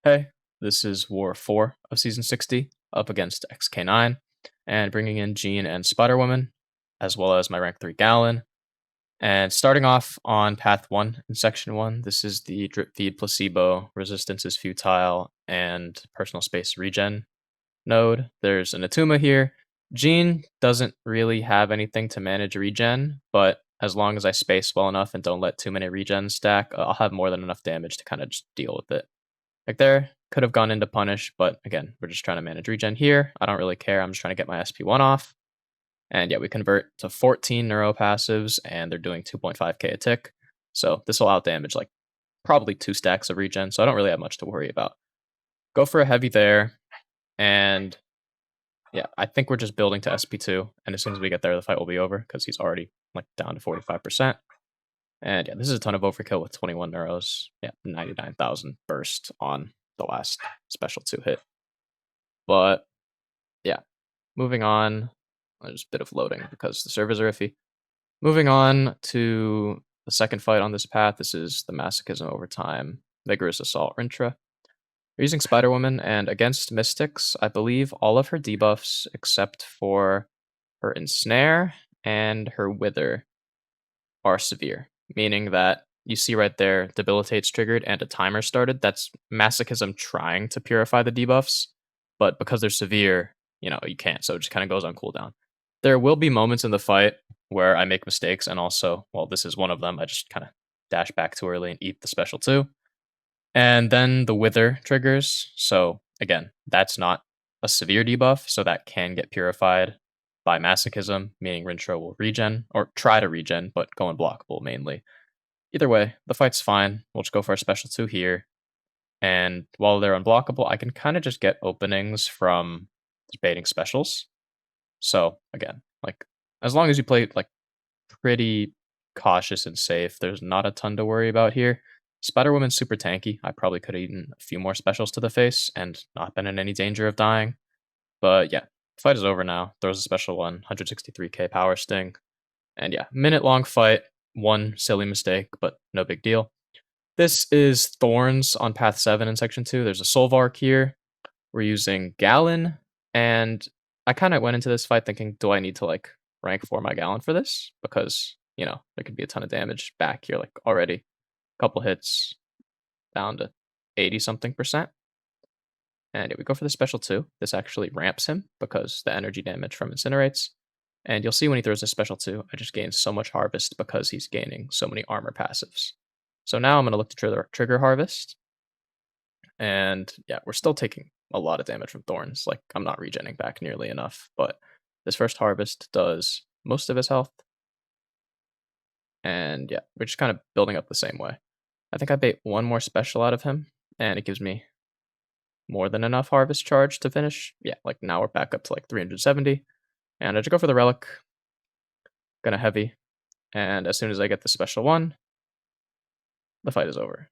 Hey, this is War 4 of Season 60, up against X+K9, and bringing in Jean and Spider-Woman, as well as my rank 3 Gallon. And starting off on Path 1 in Section 1, this is the Drip Feed Placebo, Resistance is Futile, and Personal Space Regen node. There's an Atuma here. Jean doesn't really have anything to manage regen, but as long as I space well enough and don't let too many regens stack, I'll have more than enough damage to kind of just deal with it. Like there, could have gone into punish, but again, we're just trying to manage regen here. I don't really care. I'm just trying to get my SP1 off. And yeah, we convert to 14 neuro passives, and they're doing 2.5k a tick. So this will outdamage like probably 2 stacks of regen, so I don't really have much to worry about. Go for a heavy there, and yeah, I think we're just building to SP2, and as soon as we get there, the fight will be over, because he's already like down to 45%. And yeah, this is a ton of overkill with 21 neuros. Yeah, 99,000 burst on the last special 2 hit. But yeah, moving on. There's a bit of loading because the servers are iffy. Moving on to the second fight on this path. This is the Masochism Overtime Vigorous Assault Rintra. We're using Spider-Woman, and against Mystics, I believe all of her debuffs except for her Ensnare and her Wither are severe, meaning that you see right there, Debilitate's triggered and a timer started. That's Masochism trying to purify the debuffs, but because they're severe, you can't, so it just kind of goes on cooldown. There will be moments in the fight where I make mistakes, and also, well, this is one of them. I just kind of dash back too early and eat the special 2. And then the Wither triggers, so again, that's not a severe debuff, so that can get purified by Masochism, meaning Rintra will regen, or try to regen, but go unblockable mainly. Either way, the fight's fine. We'll just go for a special 2 here. And while they're unblockable, I can kind of just get openings from baiting specials. So again, like as long as you play like pretty cautious and safe, there's not a ton to worry about here. Spider-Woman's super tanky. I probably could have eaten a few more specials to the face and not been in any danger of dying. But yeah, fight is over now. Throws a special 1, 163k power sting. And yeah, minute-long fight. One silly mistake, but no big deal. This is Thorns on Path 7 in Section 2. There's a Solvarch here. We're using Gallon, and I kind of went into this fight thinking, do I need to like rank 4 my Gallon for this? Because, there could be a ton of damage back here, like already. Couple hits down to 80-something%. And yeah, we go for the special 2. This actually ramps him because the energy damage from incinerates. And you'll see when he throws a special 2, I just gain so much harvest because he's gaining so many armor passives. So now I'm going to look to trigger harvest. And yeah, we're still taking a lot of damage from Thorns. Like, I'm not regenning back nearly enough, but this first harvest does most of his health. And yeah, we're just kind of building up the same way. I think I bait one more special out of him, and it gives me more than enough harvest charge to finish. Yeah, like now we're back up to like 370. And I just go for the relic. Gonna heavy. And as soon as I get the special 1, the fight is over.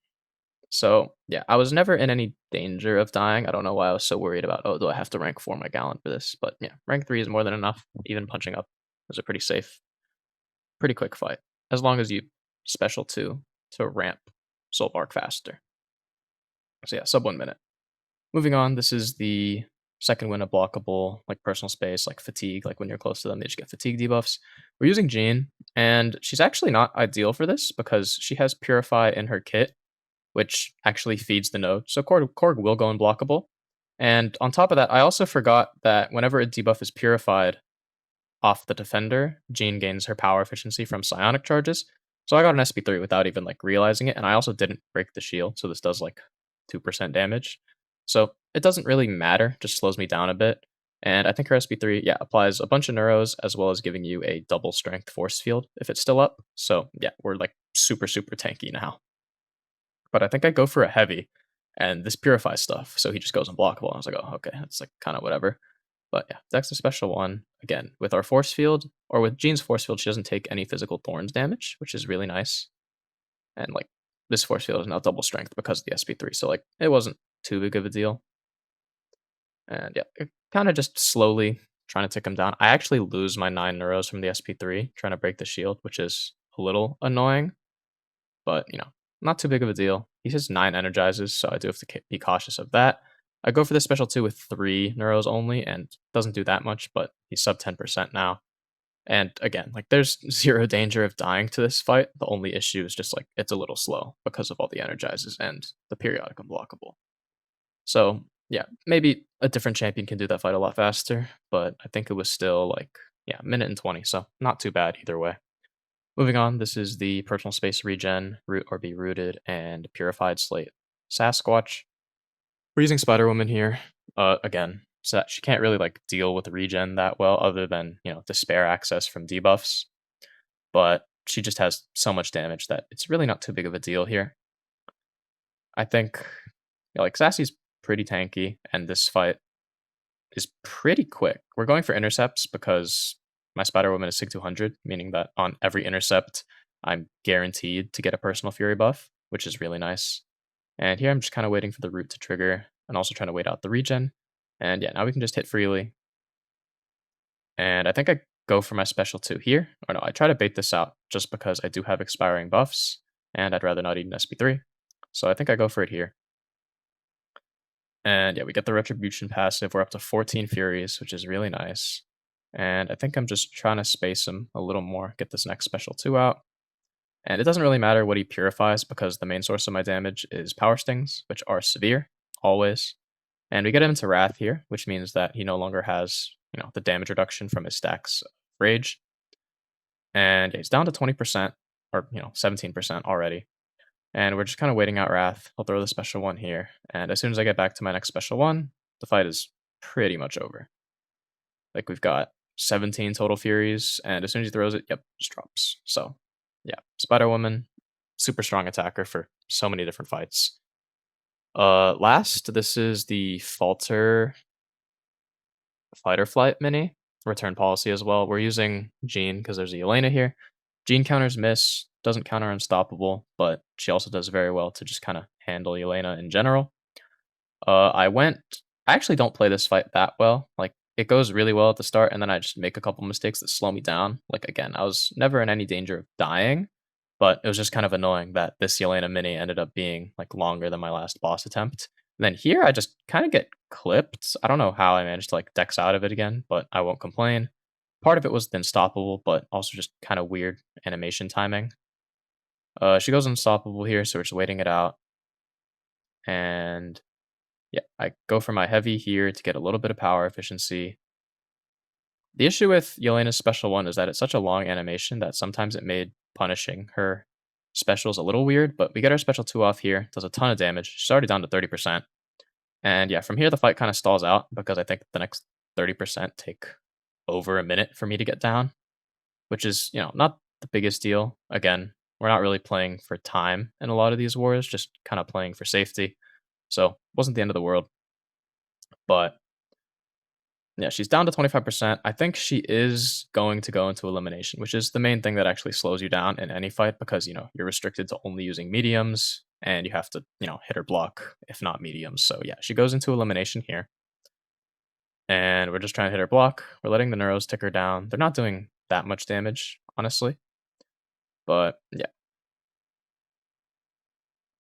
So yeah, I was never in any danger of dying. I don't know why I was so worried about, oh, do I have to rank 4 my Gallon for this? But yeah, rank 3 is more than enough. Even punching up was a pretty safe, pretty quick fight. As long as you special 2 to ramp Solvarch faster. So yeah, sub 1 minute. Moving on, this is the second win of blockable, like personal space, like fatigue, like when you're close to them, they just get fatigue debuffs. We're using Jean, and she's actually not ideal for this because she has Purify in her kit, which actually feeds the node. So Korg will go unblockable. And on top of that, I also forgot that whenever a debuff is purified off the defender, Jean gains her power efficiency from psionic charges. So I got an SP3 without even like realizing it, and I also didn't break the shield, so this does like 2% damage. So it doesn't really matter, just slows me down a bit. And I think her SP3, yeah, applies a bunch of neuros as well as giving you a double strength force field if it's still up. So yeah, we're like super, super tanky now. But I think I go for a heavy, and this purifies stuff, so he just goes unblockable. I was like, oh, okay, that's like kind of whatever. But yeah, Dex a special 1. Again, with our force field, or with Jean's force field, she doesn't take any physical Thorns damage, which is really nice. And like, this force field is now double strength because of the SP3, so like, it wasn't too big of a deal. And yeah, kind of just slowly trying to tick him down. I actually lose my 9 neuros from the SP3 trying to break the shield, which is a little annoying. But, not too big of a deal. He has 9 energizes, so I do have to be cautious of that. I go for the special 2 with 3 neuros only, and doesn't do that much, but he's sub 10% now. And again, like there's 0 danger of dying to this fight. The only issue is just like it's a little slow because of all the energizes and the periodic unblockable. So yeah, maybe a different champion can do that fight a lot faster, but I think it was still like, yeah, minute and 20, so not too bad either way. Moving on, this is the personal space regen, root or be rooted, and purified slate Sasquatch. We're using Spider Woman here. Again, so that she can't really like deal with regen that well, other than despair access from debuffs. But she just has so much damage that it's really not too big of a deal here. I think like Sassy's pretty tanky, and this fight is pretty quick. We're going for intercepts because my Spider Woman is Sig 200, meaning that on every intercept, I'm guaranteed to get a personal fury buff, which is really nice. And here I'm just kind of waiting for the root to trigger and also trying to wait out the regen. And yeah, now we can just hit freely. And I think I go for my special 2 here. Or no, I try to bait this out just because I do have expiring buffs and I'd rather not eat an SP3. So I think I go for it here. And yeah, we get the Retribution passive. We're up to 14 Furies, which is really nice. And I think I'm just trying to space him a little more, get this next special 2 out. And it doesn't really matter what he purifies because the main source of my damage is Power Stings, which are severe, always. And we get him into Wrath here, which means that he no longer has, the damage reduction from his stacks of Rage. And yeah, he's down to 20%, or, 17% already. And we're just kind of waiting out Wrath. I'll throw the special 1 here. And as soon as I get back to my next special 1, the fight is pretty much over. Like, we've got 17 total Furies, and as soon as he throws it, yep, just drops. So, yeah, Spider Woman, super strong attacker for so many different fights. Last, this is the Falter Fight or Flight mini, return policy as well. We're using Jean because there's a Yelena here. Jean counters miss, doesn't counter Unstoppable, but she also does very well to just kind of handle Yelena in general. I actually don't play this fight that well. Like, it goes really well at the start, and then I just make a couple mistakes that slow me down. Like, again, I was never in any danger of dying, but it was just kind of annoying that this Yelena mini ended up being, like, longer than my last boss attempt. And then here, I just kind of get clipped. I don't know how I managed to, like, dex out of it again, but I won't complain. Part of it was the Unstoppable, but also just kind of weird animation timing. She goes Unstoppable here, so we're just waiting it out. And yeah, I go for my Heavy here to get a little bit of power efficiency. The issue with Yelena's special 1 is that it's such a long animation that sometimes it made punishing her specials a little weird, but we get our special 2 off here, does a ton of damage. She's already down to 30%. And yeah, from here the fight kind of stalls out because I think the next 30% take over a minute for me to get down, which is, not the biggest deal. Again, we're not really playing for time in a lot of these wars, just kind of playing for safety. So, wasn't the end of the world. But yeah, she's down to 25%. I think she is going to go into elimination, which is the main thing that actually slows you down in any fight because, you're restricted to only using mediums and you have to, hit her block if not mediums. So yeah, she goes into elimination here. And we're just trying to hit her block. We're letting the neuros tick her down. They're not doing that much damage, honestly. But yeah.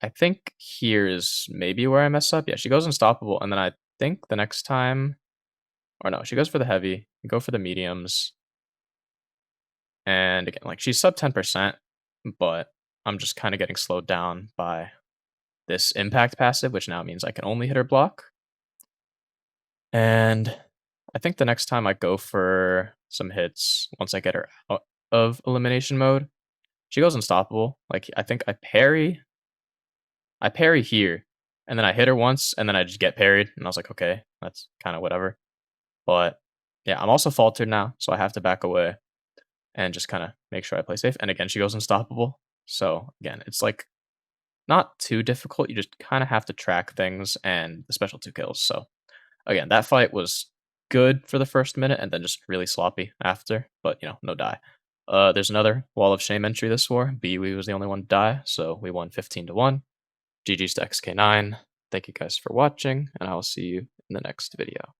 I think here is maybe where I mess up. Yeah, she goes Unstoppable, and then I think the next time, or no, she goes for the Heavy, we go for the mediums. And again, like she's sub 10%, but I'm just kind of getting slowed down by this impact passive, which now means I can only hit her block. And I think the next time I go for some hits, once I get her out of elimination mode, she goes Unstoppable. Like, I think I parry here, and then I hit her once, and then I just get parried, and I was like, okay, that's kind of whatever. But yeah, I'm also faltered now, so I have to back away and just kind of make sure I play safe. And again, she goes Unstoppable. So again, it's like not too difficult. You just kind of have to track things and the special 2 kills. So again, that fight was good for the first minute and then just really sloppy after, but no die. There's another Wall of Shame entry this war. Biwi was the only one to die, so we won 15-1. GG's to X+K9. Thank you guys for watching, and I will see you in the next video.